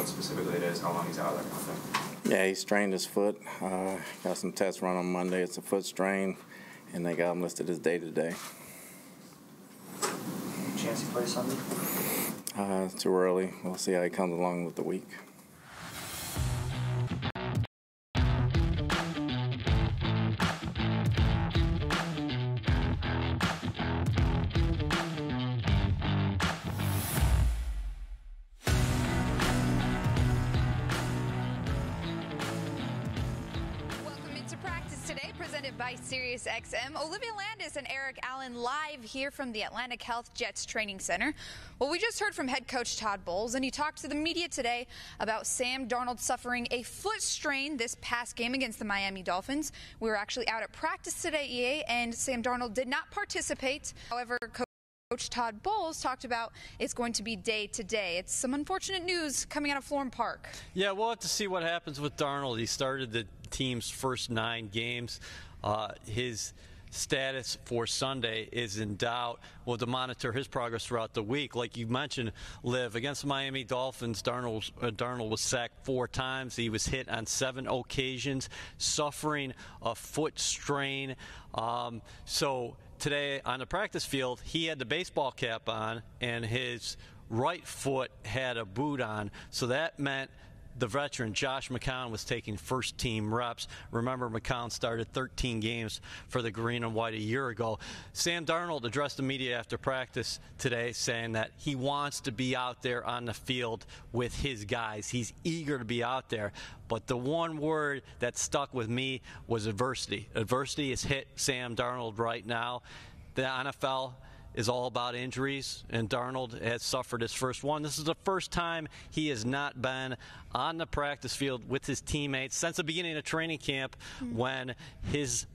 what specifically it is, how long he's out, that kind of thing? Yeah, he strained his foot. Got some tests run on Monday. It's a foot strain, and they got him listed as day-to-day. Chance he plays Sunday? It's too early. We'll see how he comes along with the week. By SiriusXM, Olivia, Landis, and Eric Allen live here from the Atlantic Health Jets Training Center. Well, we just heard from head coach Todd Bowles, and he talked to the media today about Sam Darnold suffering a foot strain this past game against the Miami Dolphins. We were actually out at practice today, EA, and Sam Darnold did not participate. However, Coach Todd Bowles talked about it's going to be day-to-day. It's some unfortunate news coming out of Florham Park. Yeah, we'll have to see what happens with Darnold. He started the team's first 9 games. His status for Sunday is in doubt. We'll have to monitor his progress throughout the week. Like you mentioned, Liv, against the Miami Dolphins, Darnold was sacked 4 times. He was hit on 7 occasions, suffering a foot strain. So today on the practice field, he had the baseball cap on, and his right foot had a boot on. So that meant the veteran Josh McCown was taking first-team reps. Remember, McCown started 13 games for the Green and White a year ago. Sam Darnold addressed the media after practice today, saying that he wants to be out there on the field with his guys. He's eager to be out there. But the one word that stuck with me was adversity. Adversity has hit Sam Darnold right now. The NFL is all about injuries, and Darnold has suffered his first one. This is the first time he has not been on the practice field with his teammates since the beginning of training camp when his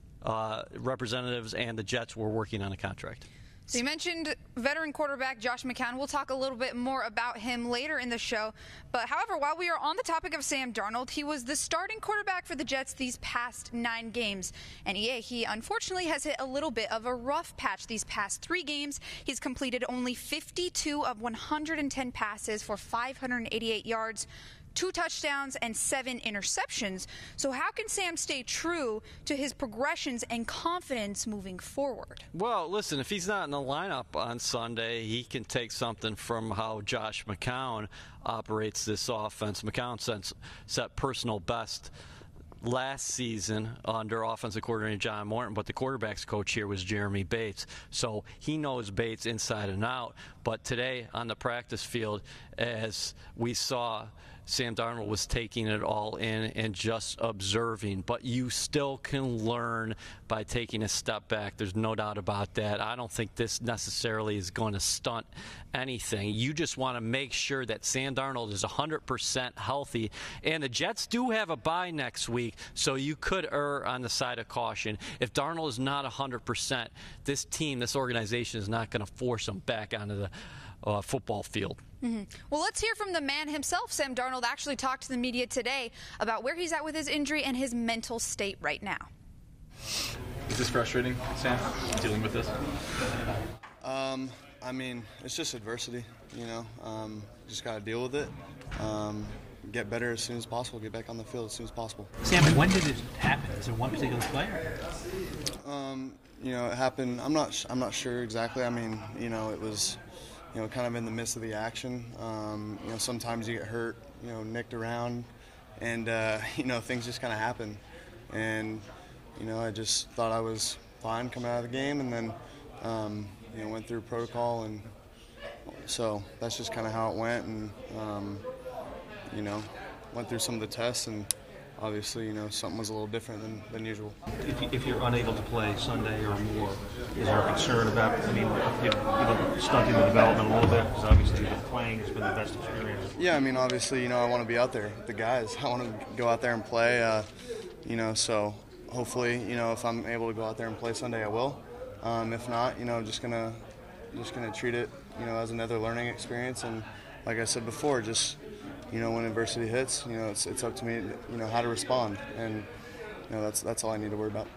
representatives and the Jets were working on a contract. So you mentioned veteran quarterback Josh McCown. We'll talk a little bit more about him later in the show. But however, while we are on the topic of Sam Darnold, he was the starting quarterback for the Jets these past 9 games. And he unfortunately has hit a little bit of a rough patch these past 3 games. He's completed only 52 of 110 passes for 588 yards. 2 touchdowns and 7 interceptions. So how can Sam stay true to his progressions and confidence moving forward? Well, listen, if he's not in the lineup on Sunday, he can take something from how Josh McCown operates this offense. McCown set personal best last season under offensive coordinator John Morton, but the quarterback's coach here was Jeremy Bates. So he knows Bates inside and out. But today on the practice field, as we saw, Sam Darnold was taking it all in and just observing. But you still can learn by taking a step back. There's no doubt about that. I don't think this necessarily is going to stunt anything. You just want to make sure that Sam Darnold is 100% healthy. And the Jets do have a bye next week, so you could err on the side of caution. If Darnold is not 100%, this team, this organization is not going to force him back onto the football field. Well, let's hear from the man himself. Sam Darnold actually talked to the media today about where he's at with his injury and his mental state right now. Is this frustrating, Sam, dealing with this? I mean, it's just adversity, you know. Just got to deal with it. Get better as soon as possible, get back on the field as soon as possible. Sam, when did it happen? Is there one particular player? You know, it happened, I'm not sure exactly. I mean, you know, it was, you know, kind of in the midst of the action. You know, sometimes you get hurt, you know, nicked around, and, you know, things just kind of happen. And, you know, I just thought I was fine coming out of the game, and then, you know, went through protocol, and so that's just kind of how it went. And, you know, went through some of the tests, and obviously, you know, something was a little different than usual. If you're unable to play Sunday or more, is there a concern about, I mean, you've stunting the development a little bit, because obviously the playing has been the best experience. Yeah, I mean, obviously, you know, I want to be out there with the guys. I want to go out there and play, you know, so hopefully, you know, if I'm able to go out there and play Sunday, I will. If not, you know, just gonna treat it, you know, as another learning experience. And like I said before, just, you know, when adversity hits, you know, it's up to me, you know, how to respond, and you know, that's all I need to worry about.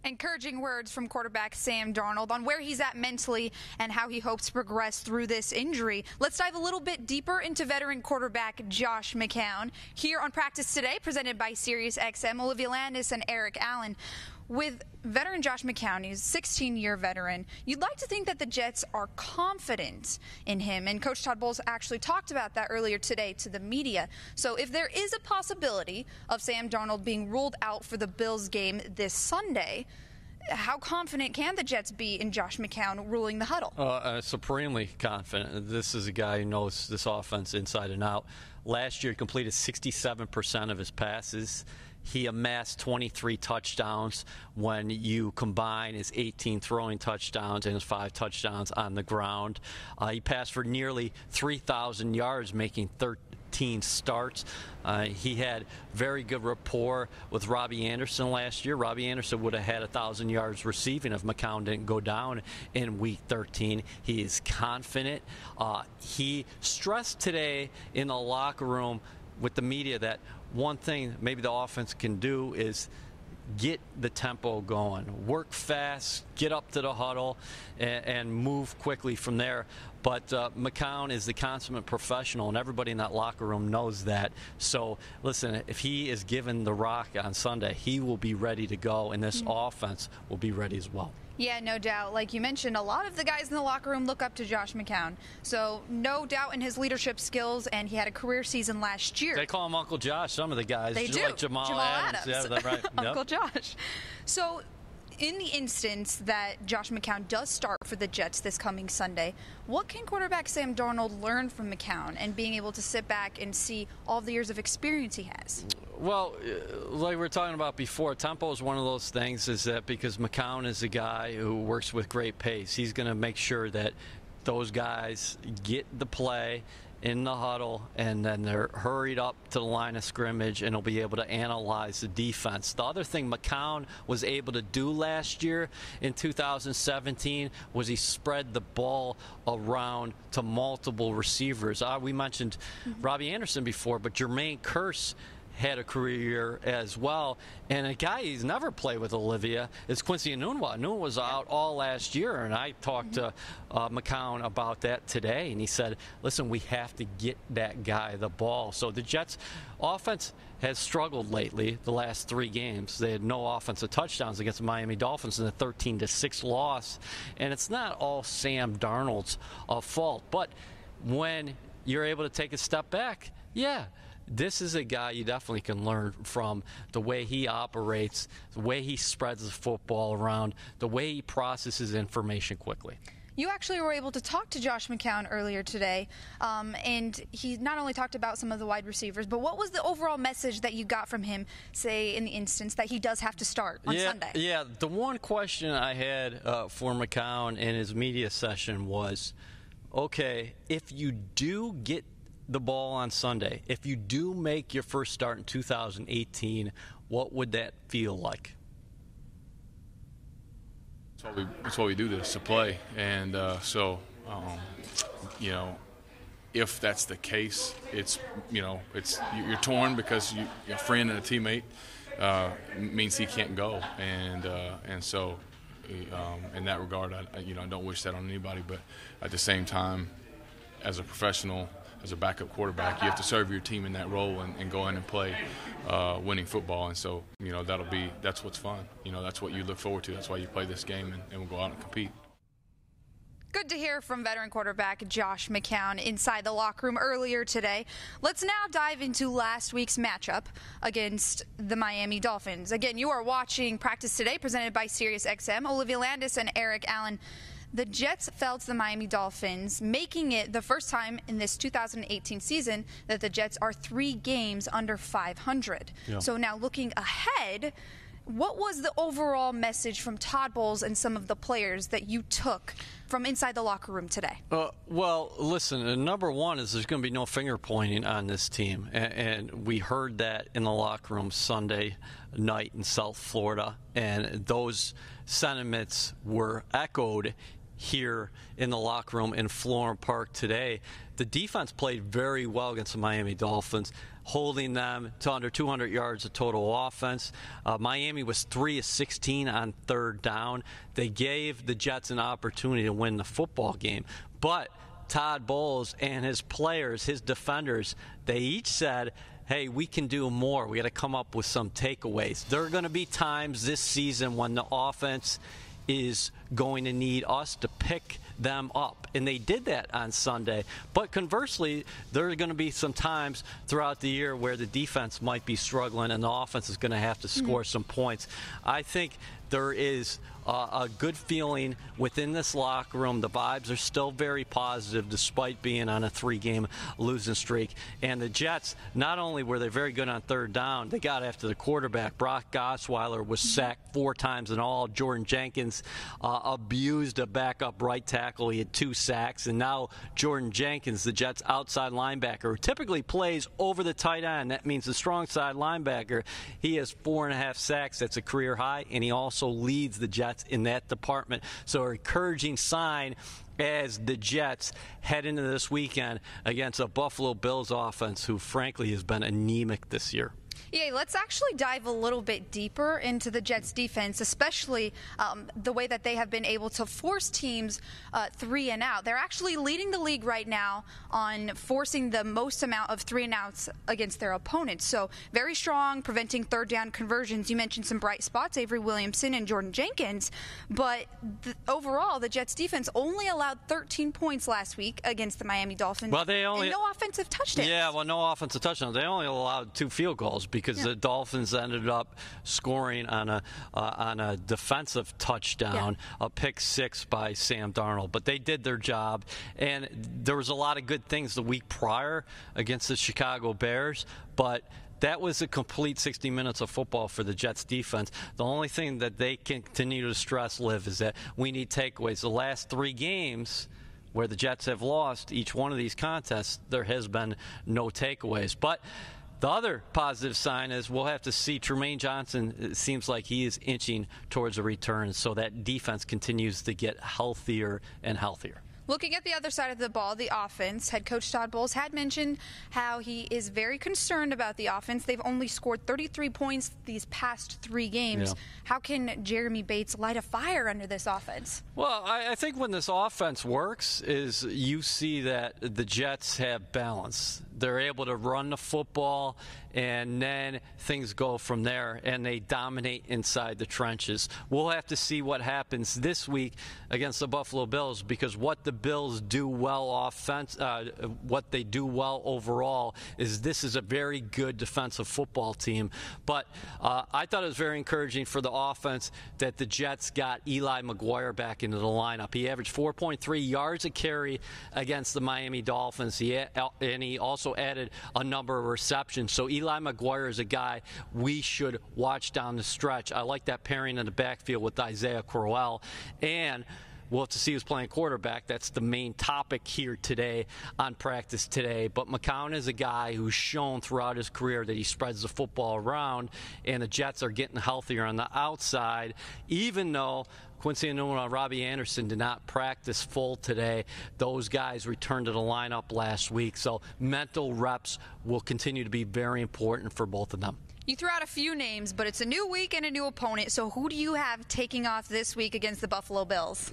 Encouraging words from quarterback Sam Darnold on where he's at mentally and how he hopes to progress through this injury. Let's dive a little bit deeper into veteran quarterback Josh McCown here on Practice Today, presented by SiriusXM. Olivia Landis and Eric Allen. With veteran Josh McCown, he's a 16-year veteran, you'd like to think that the Jets are confident in him, and Coach Todd Bowles actually talked about that earlier today to the media. So if there is a possibility of Sam Darnold being ruled out for the Bills game this Sunday, how confident can the Jets be in Josh McCown ruling the huddle? Supremely confident. This is a guy who knows this offense inside and out. Last year, he completed 67% of his passes. He amassed 23 touchdowns when you combine his 18 throwing touchdowns and his 5 touchdowns on the ground. He passed for nearly 3,000 yards, making 13 starts. He had very good rapport with Robbie Anderson last year. Robbie Anderson would have had 1,000 yards receiving if McCown didn't go down in Week 13. He is confident. He stressed today in the locker room with the media that one thing maybe the offense can do is get the tempo going, work fast, get up to the huddle, and move quickly from there. But McCown is the consummate professional, and everybody in that locker room knows that. So, listen, if he is given the rock on Sunday, he will be ready to go, and this offense will be ready as well. Yeah, no doubt. Like you mentioned, a lot of the guys in the locker room look up to Josh McCown. So no doubt in his leadership skills, and he had a career season last year. They call him Uncle Josh, some of the guys. They do. Like Jamal Adams. Yeah, that's right. Uncle Josh. So in the instance that Josh McCown does start for the Jets this coming Sunday, what can quarterback Sam Darnold learn from McCown and being able to sit back and see all the years of experience he has? Well, like we were talking about before, tempo is one of those things, is that because McCown is a guy who works with great pace, he's going to make sure that those guys get the play in the huddle, and then they're hurried up to the line of scrimmage, and he'll be able to analyze the defense. The other thing McCown was able to do last year in 2017 was he spread the ball around to multiple receivers. We mentioned Robbie Anderson before, but Jermaine Kearse had a career year as well. And a guy he's never played with, Olivia, is Quincy Enunwa. Enunwa was out all last year, and I talked to McCown about that today, and he said, listen, we have to get that guy the ball. So the Jets' offense has struggled lately the last 3 games. They had no offensive touchdowns against the Miami Dolphins in a 13-6 loss. And it's not all Sam Darnold's fault. But when you're able to take a step back, yeah, this is a guy you definitely can learn from, the way he operates, the way he spreads the football around, the way he processes information quickly. You actually were able to talk to Josh McCown earlier today, and he not only talked about some of the wide receivers, but what was the overall message that you got from him, say, in the instance that he does have to start on Sunday? Yeah, the one question I had for McCown in his media session was, okay, if you do get the ball on Sunday, if you do make your first start in 2018, what would that feel like? That's what we do this, to play. And you know, if that's the case, it's, you know, you're torn because a friend and a teammate means he can't go, and so in that regard, I don't wish that on anybody. But at the same time, as a professional, as a backup quarterback, you have to serve your team in that role and go in and play winning football. And so, that's what's fun. That's what you look forward to. That's why you play this game, and we'll go out and compete. Good to hear from veteran quarterback Josh McCown inside the locker room earlier today. Let's now dive into last week's matchup against the Miami Dolphins. Again, you are watching Practice Today, presented by SiriusXM. Olivia Landis and Eric Allen. The Jets fell to the Miami Dolphins, making it the first time in this 2018 season that the Jets are 3 games under 500. Yeah. So now looking ahead, what was the overall message from Todd Bowles and some of the players that you took from inside the locker room today? Well, listen, number one is there's going to be no finger pointing on this team. And we heard that in the locker room Sunday night in South Florida. And those sentiments were echoed here in the locker room in Florham Park today. The defense played very well against the Miami Dolphins, holding them to under 200 yards of total offense. Miami was 3 of 16 on third down. They gave the Jets an opportunity to win the football game. But Todd Bowles and his players, his defenders, they each said, hey, we can do more. We got to come up with some takeaways. There are going to be times this season when the offense is going to need us to pick them up. And they did that on Sunday. But conversely, there are going to be some times throughout the year where the defense might be struggling and the offense is going to have to score some points. I think there is a good feeling within this locker room. The vibes are still very positive despite being on a 3-game losing streak. And the Jets, not only were they very good on third down, they got after the quarterback. Brock Osweiler was sacked 4 times in all. Jordan Jenkins abused a backup right tackle. He had 2 sacks. And now Jordan Jenkins, the Jets' outside linebacker, who typically plays over the tight end. That means the strong side linebacker. He has 4.5 sacks. That's a career high. And he also leads the Jets in that department. So an encouraging sign as the Jets head into this weekend against a Buffalo Bills offense who frankly has been anemic this year. Yeah, let's actually dive a little bit deeper into the Jets defense, especially the way that they have been able to force teams 3 and out. They're actually leading the league right now on forcing the most amount of 3 and outs against their opponents. So very strong, preventing third down conversions. You mentioned some bright spots, Avery Williamson and Jordan Jenkins, but overall the Jets defense only allowed 13 points last week against the Miami Dolphins. Well, and no offensive touchdowns. Yeah, well, no offensive touchdowns. They only allowed 2 field goals because the Dolphins ended up scoring on a defensive touchdown, a pick 6 by Sam Darnold. But they did their job, and there was a lot of good things the week prior against the Chicago Bears, but that was a complete 60 minutes of football for the Jets defense. The only thing that they continue to stress, Liv, is that we need takeaways. The last 3 games where the Jets have lost each one of these contests, there has been no takeaways. But the other positive sign is we'll have to see Trumaine Johnson. It seems like he is inching towards a return, so that defense continues to get healthier and healthier. Looking at the other side of the ball, the offense, head coach Todd Bowles had mentioned how he is very concerned about the offense. They've only scored 33 points these past 3 games. Yeah. How can Jeremy Bates light a fire under this offense? Well, I think when this offense works is you see that the Jets have balance. They're able to run the football, and then things go from there, and they dominate inside the trenches. We'll have to see what happens this week against the Buffalo Bills, because what the Bills do well what they do well overall is this is a very good defensive football team. But I thought it was very encouraging for the offense that the Jets got Eli McGuire back into the lineup. He averaged 4.3 yards a carry against the Miami Dolphins, and he also added a number of receptions. So Eli McGuire is a guy we should watch down the stretch. I like that pairing in the backfield with Isaiah Crowell, and we'll have to see who's playing quarterback. That's the main topic here today on practice today. But McCown is a guy who's shown throughout his career that he spreads the football around, and the Jets are getting healthier on the outside, even though Quincy Enunwa and Robbie Anderson did not practice full today. Those guys returned to the lineup last week. So mental reps will continue to be very important for both of them. You threw out a few names, but it's a new week and a new opponent. So who do you have taking off this week against the Buffalo Bills?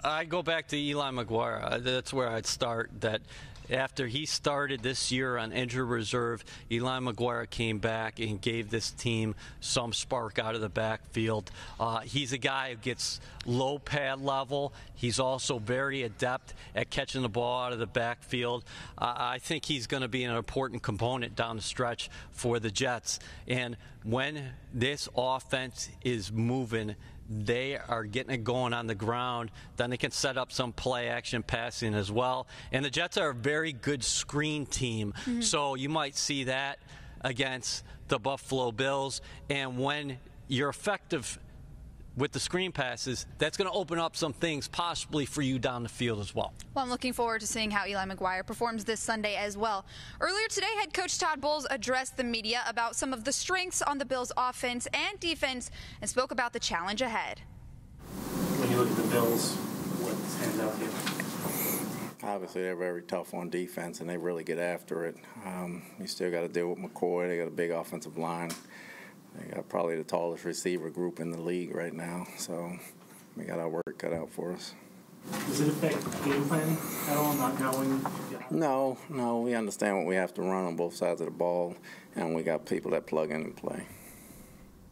I go back to Eli McGuire. That's where I'd start. That after he started this year on injured reserve, Eli McGuire came back and gave this team some spark out of the backfield. He's a guy who gets low pad level. He's also very adept at catching the ball out of the backfield. I think he's going to be an important component down the stretch for the Jets. And when this offense is moving, they are getting it going on the ground, then they can set up some play action passing as well. And the Jets are a very good screen team, so you might see that against the Buffalo Bills. And when you're effective with the screen passes, that's going to open up some things possibly for you down the field as well. Well, I'm looking forward to seeing how Eli McGuire performs this Sunday as well. Earlier today, head coach Todd Bowles addressed the media about some of the strengths on the Bills' offense and defense and spoke about the challenge ahead. When you look at the Bills, what's stands out to you? Obviously, they're very tough on defense, and they really get after it. You still got to deal with McCoy. They got a big offensive line. They got probably the tallest receiver group in the league right now. So we got our work cut out for us. Does it affect game planning at all, not knowing? No. We understand what we have to run on both sides of the ball, and we got people that plug in and play.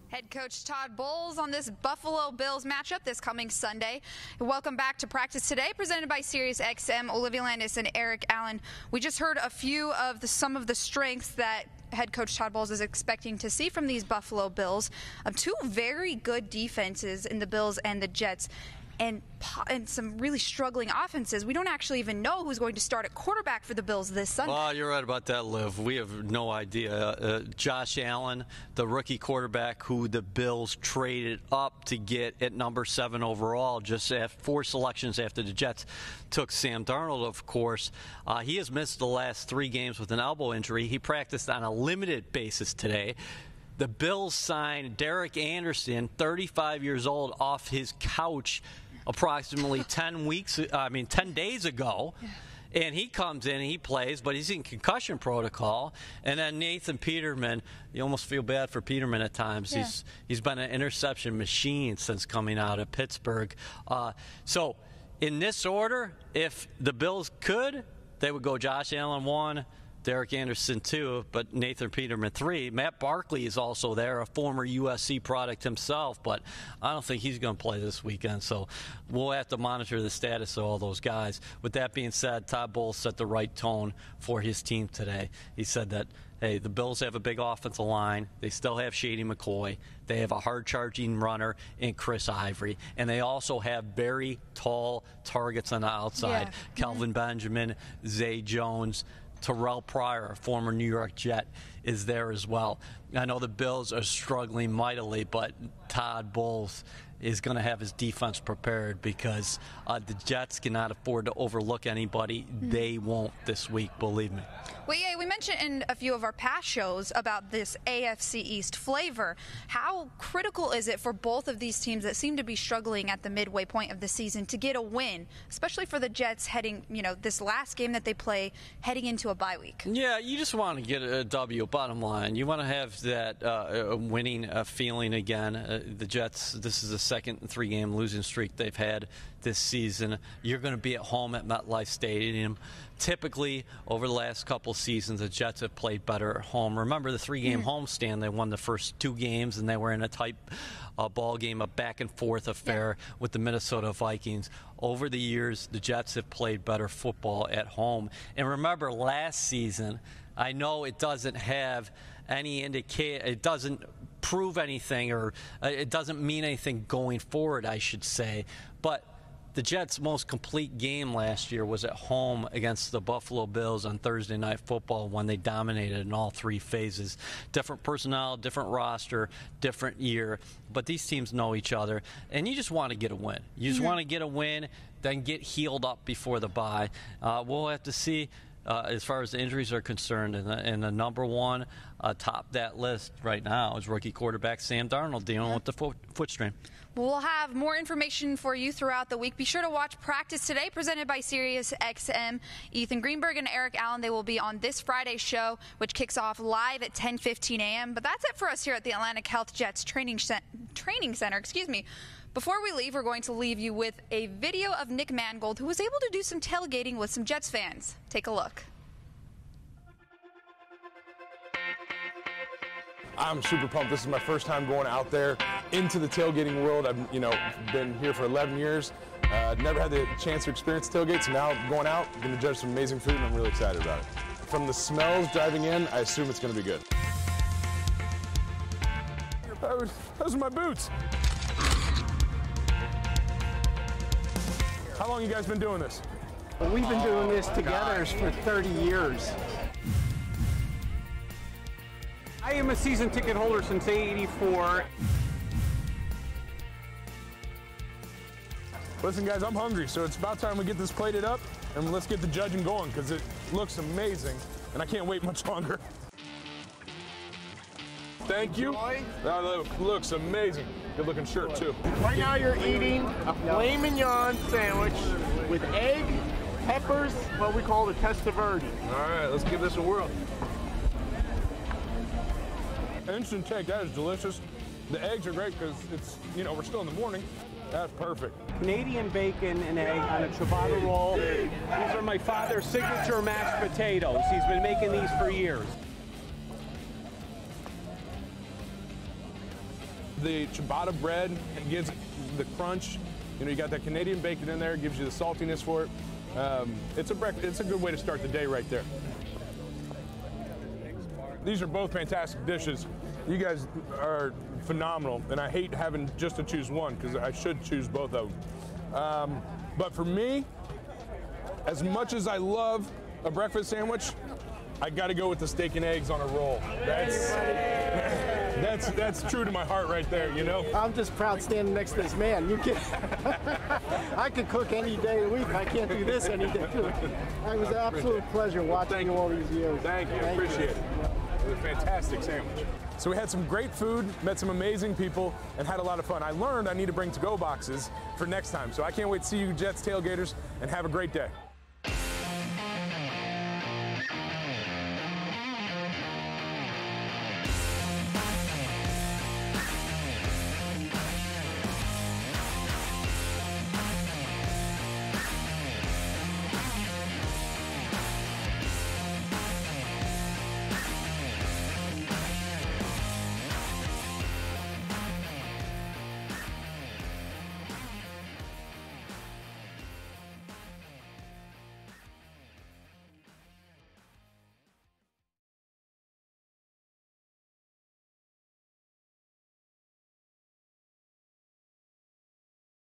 Head coach Todd Bowles on this Buffalo Bills matchup this coming Sunday. Welcome back to practice today, presented by SiriusXM. Olivia, Landis, and Eric Allen. We just heard a few of some of the strengths that head coach Todd Bowles is expecting to see from these Buffalo Bills. Two very good defenses in the Bills and the Jets. And some really struggling offenses. We don't actually even know who's going to start at quarterback for the Bills this Sunday. Well, you're right about that, Liv. We have no idea. Josh Allen, the rookie quarterback who the Bills traded up to get at number 7 overall, just 4 selections after the Jets took Sam Darnold, of course. He has missed the last 3 games with an elbow injury. He practiced on a limited basis today. The Bills signed Derek Anderson, 35 years old, off his couch approximately 10 days ago. And he comes in and he plays, but he's in concussion protocol. And then Nathan Peterman, you almost feel bad for Peterman at times. Yeah. He's been an interception machine since coming out of Pittsburgh. So in this order, if the Bills could, they would go Josh Allen 1, Derek Anderson 2, but Nathan Peterman 3. Matt Barkley is also there, a former USC product himself, but I don't think he's going to play this weekend, so we'll have to monitor the status of all those guys. With that being said, Todd Bowles set the right tone for his team today. He said that, hey, the Bills have a big offensive line. They still have Shady McCoy. They have a hard-charging runner in Chris Ivory. And they also have very tall targets on the outside. Yeah. Kelvin Benjamin, Zay Jones, Terrell Pryor, a former New York Jet, is there as well. I know the Bills are struggling mightily, but Todd Bowles is going to have his defense prepared because the Jets cannot afford to overlook anybody. They won't this week, believe me. Well, yeah, we mentioned in a few of our past shows about this AFC East flavor. How critical is it for both of these teams that seem to be struggling at the midway point of the season to get a win, especially for the Jets heading, this last game that they play heading into a bye week? Yeah, you just want to get a W, bottom line. You want to have that winning feeling again. The Jets, this is the second 3-game losing streak they've had this season. You're going to be at home at MetLife Stadium. Typically, over the last couple seasons, the Jets have played better at home. Remember the 3-game homestand? They won the first 2 games, and they were in a tight ball game, a back-and-forth affair with the Minnesota Vikings. Over the years, the Jets have played better football at home. And remember last season, I know it doesn't have any it doesn't prove anything, or it doesn't mean anything going forward, I should say. But the Jets' most complete game last year was at home against the Buffalo Bills on Thursday Night Football when they dominated in all 3 phases. Different personnel, different roster, different year. But these teams know each other, and you just want to get a win. You just want to get a win, then get healed up before the bye. We'll have to see. As far as the injuries are concerned, and the number 1 top that list right now is rookie quarterback Sam Darnold dealing with the foot strain. We'll have more information for you throughout the week. Be sure to watch Practice Today, presented by SiriusXM. Ethan Greenberg and Eric Allen, they will be on this Friday's show, which kicks off live at 10:15 a.m. But that's it for us here at the Atlantic Health Jets Training Center. Before we leave, we're going to leave you with a video of Nick Mangold, who was able to do some tailgating with some Jets fans. Take a look. I'm super pumped. This is my first time going out there into the tailgating world. I've been here for 11 years. Never had the chance to experience tailgate, so now going out, going to judge some amazing food, and I'm really excited about it. From the smells driving in, I assume it's going to be good. Those are my boots. How long you guys been doing this? Well, we've been doing this together for 30 years. I am a season ticket holder since '84. Listen, guys, I'm hungry, so it's about time we get this plated up, and let's get the judging going, because it looks amazing, and I can't wait much longer. Thank you. That looks amazing. Good looking shirt too. Right now you're eating a filet mignon sandwich with egg, peppers, what we call the testa verde. All right, let's give this a whirl. Instant take, that is delicious. The eggs are great because it's, we're still in the morning. That's perfect. Canadian bacon and egg on a ciabatta roll. These are my father's signature mashed potatoes. He's been making these for years. The ciabatta bread gives the crunch. You got that Canadian bacon in there. It gives you the saltiness for it. It's a good way to start the day right there. These are both fantastic dishes. You guys are phenomenal, and I hate having just to choose one because I should choose both of them. But for me, as much as I love a breakfast sandwich, I got to go with the steak and eggs on a roll. That's true to my heart right there, I'm just proud standing next to this man. I could cook any day of the week. I can't do this any day. It was an absolute pleasure watching you all these years. Thank you. Appreciate it. It was a fantastic sandwich. So we had some great food, met some amazing people, and had a lot of fun. I learned I need to bring to-go boxes for next time. So I can't wait to see you Jets tailgaters, and have a great day.